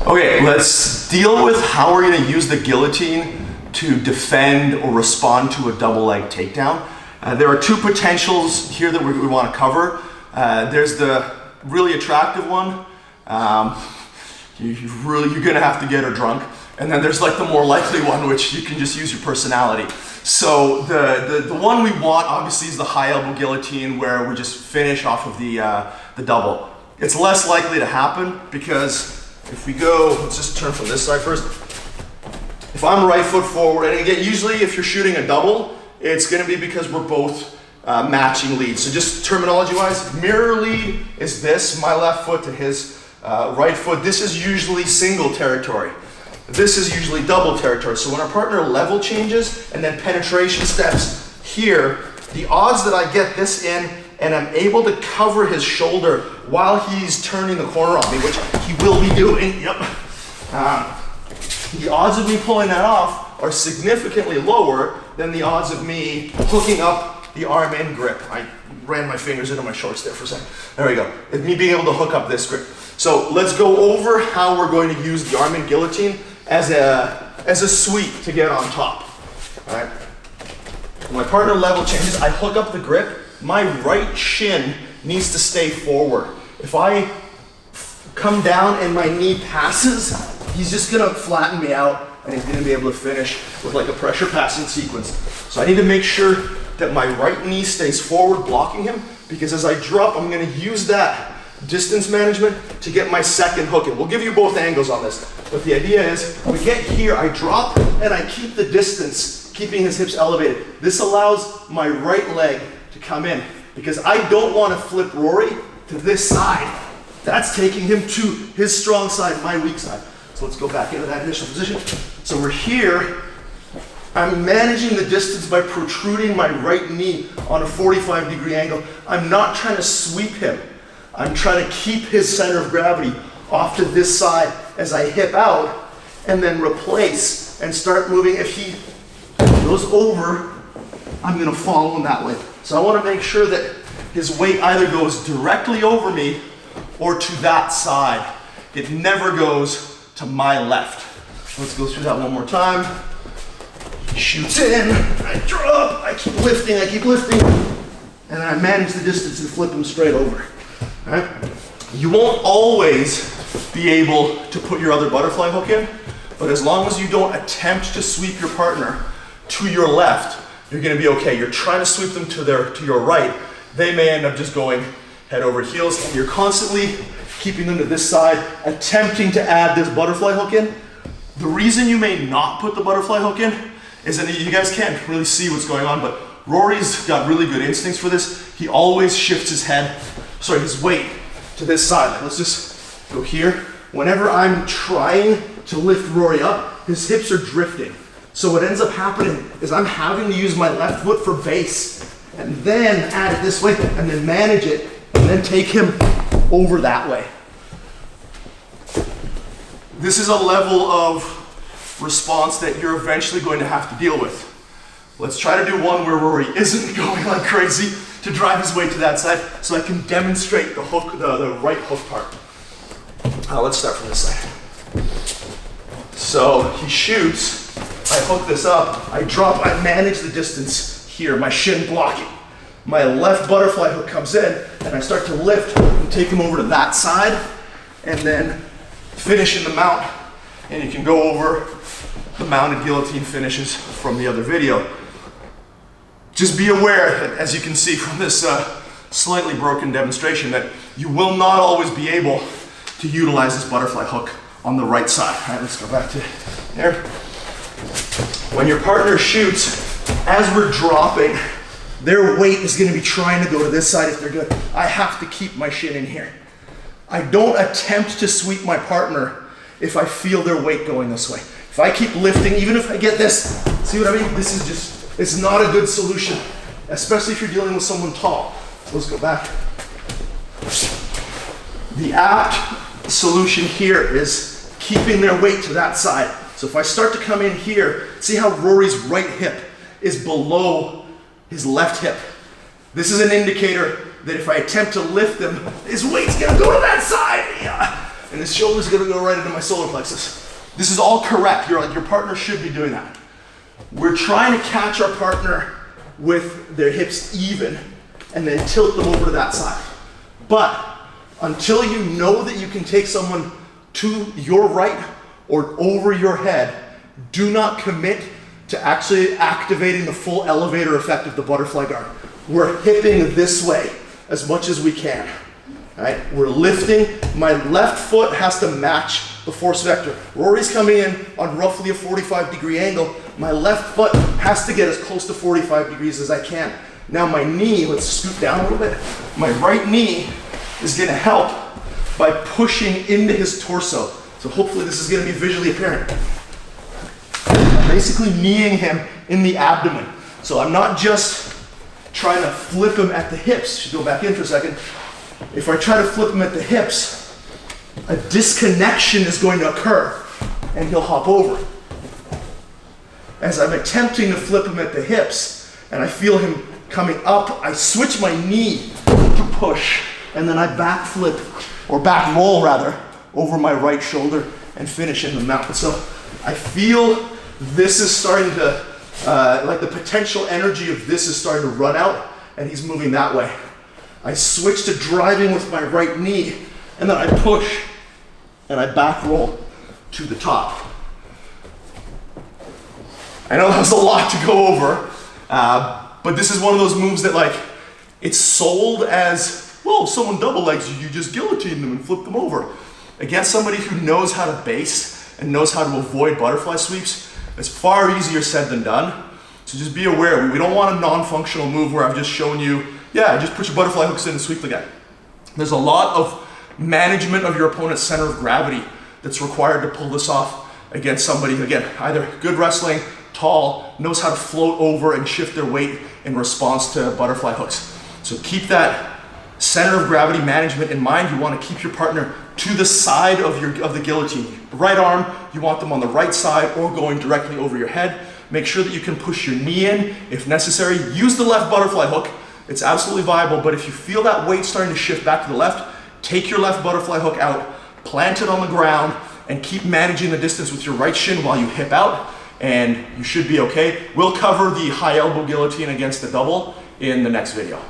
Okay, let's deal with how we're gonna use the guillotine to defend or respond to a double leg takedown. There are two potentials here that we want to cover. There's the really attractive one. You're gonna have to get her drunk. And then there's like the more likely one, which you can just use your personality. So the one we want obviously is the high elbow guillotine, where we just finish off of the double. It's less likely to happen because if we go, let's just turn from this side first. If I'm right foot forward, and again, usually if you're shooting a double, it's gonna be because we're both matching leads. So just terminology wise, mirror lead is this, my left foot to his right foot. This is usually single territory. This is usually double territory. So when our partner level changes and then penetration steps here, the odds that I get this in and I'm able to cover his shoulder while he's turning the corner on me, which he will be doing, yep. The odds of me pulling that off are significantly lower than the odds of me hooking up the arm in grip. I ran my fingers into my shorts there for a second. There we go. It's me being able to hook up this grip. So let's go over how we're going to use the arm in guillotine as a sweep to get on top. All right. When my partner level changes, I hook up the grip. My right shin needs to stay forward. If I come down and my knee passes, he's just gonna flatten me out and he's gonna be able to finish with like a pressure passing sequence. So I need to make sure that my right knee stays forward blocking him, because as I drop, I'm gonna use that distance management to get my second hook in. We'll give you both angles on this, but the idea is we get here, I drop and I keep the distance, keeping his hips elevated. This allows my right leg to come in, because I don't want to flip Rory to this side. That's taking him to his strong side, my weak side. So let's go back into that initial position. So we're here. I'm managing the distance by protruding my right knee on a 45-degree angle. I'm not trying to sweep him. I'm trying to keep his center of gravity off to this side as I hip out and then replace and start moving. If he goes over, I'm gonna follow him that way. So I wanna make sure that his weight either goes directly over me or to that side. It never goes to my left. Let's go through that one more time. He shoots in, I drop, I keep lifting, and then I manage the distance and flip him straight over. All right? You won't always be able to put your other butterfly hook in, but as long as you don't attempt to sweep your partner to your left, you're gonna be okay. You're trying to sweep them to your right, they may end up just going head over heels, and you're constantly keeping them to this side, attempting to add this butterfly hook in. The reason you may not put the butterfly hook in is that you guys can't really see what's going on, but Rory's got really good instincts for this. He always shifts his weight to this side. Let's just go here. Whenever I'm trying to lift Rory up, his hips are drifting. So what ends up happening is I'm having to use my left foot for base and then add it this way and then manage it and then take him over that way. This is a level of response that you're eventually going to have to deal with. Let's try to do one where Rory isn't going like crazy to drive his weight to that side, so I can demonstrate the hook, the right hook part. Let's start from this side. So he shoots, I hook this up, I drop, I manage the distance here, my shin blocking. My left butterfly hook comes in, and I start to lift and take him over to that side, and then finish in the mount. And you can go over the mounted guillotine finishes from the other video. Just be aware that, as you can see from this slightly broken demonstration, that you will not always be able to utilize this butterfly hook on the right side. All right, let's go back to there. When your partner shoots, as we're dropping, their weight is going to be trying to go to this side if they're good. I have to keep my shin in here. I don't attempt to sweep my partner if I feel their weight going this way. If I keep lifting, even if I get this, see what I mean? This is just, it's not a good solution, especially if you're dealing with someone tall. So let's go back. The apt solution here is keeping their weight to that side. So if I start to come in here, see how Rory's right hip is below his left hip. This is an indicator that if I attempt to lift him, his weight's gonna go to that side. Yeah. and his shoulder's gonna go right into my solar plexus. This is all correct. Your partner should be doing that. We're trying to catch our partner with their hips even and then tilt them over to that side. But until you know that you can take someone to your right or over your head, do not commit to actually activating the full elevator effect of the butterfly guard. We're hipping this way as much as we can. All right? We're lifting. My left foot has to match the force vector. Rory's coming in on roughly a 45-degree angle. My left foot has to get as close to 45 degrees as I can. Now my knee, let's scoot down a little bit. My right knee is gonna help by pushing into his torso. So hopefully this is gonna be visually apparent. I'm basically kneeing him in the abdomen. So I'm not just trying to flip him at the hips. Should go back in for a second. If I try to flip him at the hips, a disconnection is going to occur and he'll hop over. As I'm attempting to flip him at the hips and I feel him coming up, I switch my knee to push and then I back flip, or back roll rather, over my right shoulder and finish in the mount. So I feel this is starting to, like the potential energy of this is starting to run out and he's moving that way. I switch to driving with my right knee and then I push and I back roll to the top. I know that was a lot to go over, but this is one of those moves that like, it's sold as, well, if someone double legs you, you just guillotine them and flip them over. Against somebody who knows how to base and knows how to avoid butterfly sweeps, it's far easier said than done. So just be aware, we don't want a non-functional move where I've just shown you, yeah, just put your butterfly hooks in and sweep the guy. There's a lot of management of your opponent's center of gravity that's required to pull this off against somebody who, again, either good wrestling, tall, knows how to float over and shift their weight in response to butterfly hooks. So keep that center of gravity management in mind. You want to keep your partner to the side of the guillotine. Right arm, you want them on the right side or going directly over your head. Make sure that you can push your knee in if necessary. Use the left butterfly hook. It's absolutely viable, but if you feel that weight starting to shift back to the left, take your left butterfly hook out, plant it on the ground, and keep managing the distance with your right shin while you hip out, and you should be okay. We'll cover the high elbow guillotine against the double in the next video.